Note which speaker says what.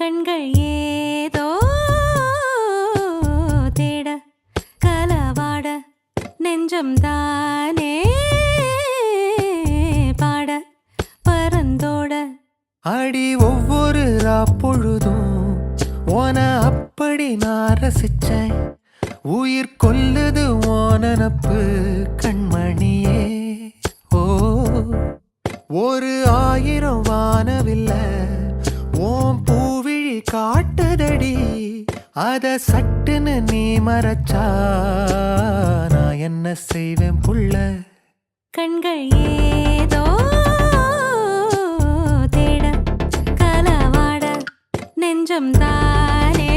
Speaker 1: கண்கள் ஏதோ தேட கலவாட நெஞ்சம் தானே பாட பரந்தோட
Speaker 2: அடி ஒவ்வொரு பொழுதும் ஓன அப்படி நான் ரசிச்சேன். உயிர் கொல்லுது ஓனப்பு கண்மணியே. ஓ ஒரு 1000 வானவில்ல ஓம் பூவிழி காட்டுதடி. அத சட்டுன்னு நீ மறைச்சா நான் என்ன செய்வேன் புள்ள.
Speaker 1: கண்கள் ஏதோ தேட கலவாட நெஞ்சம் தானே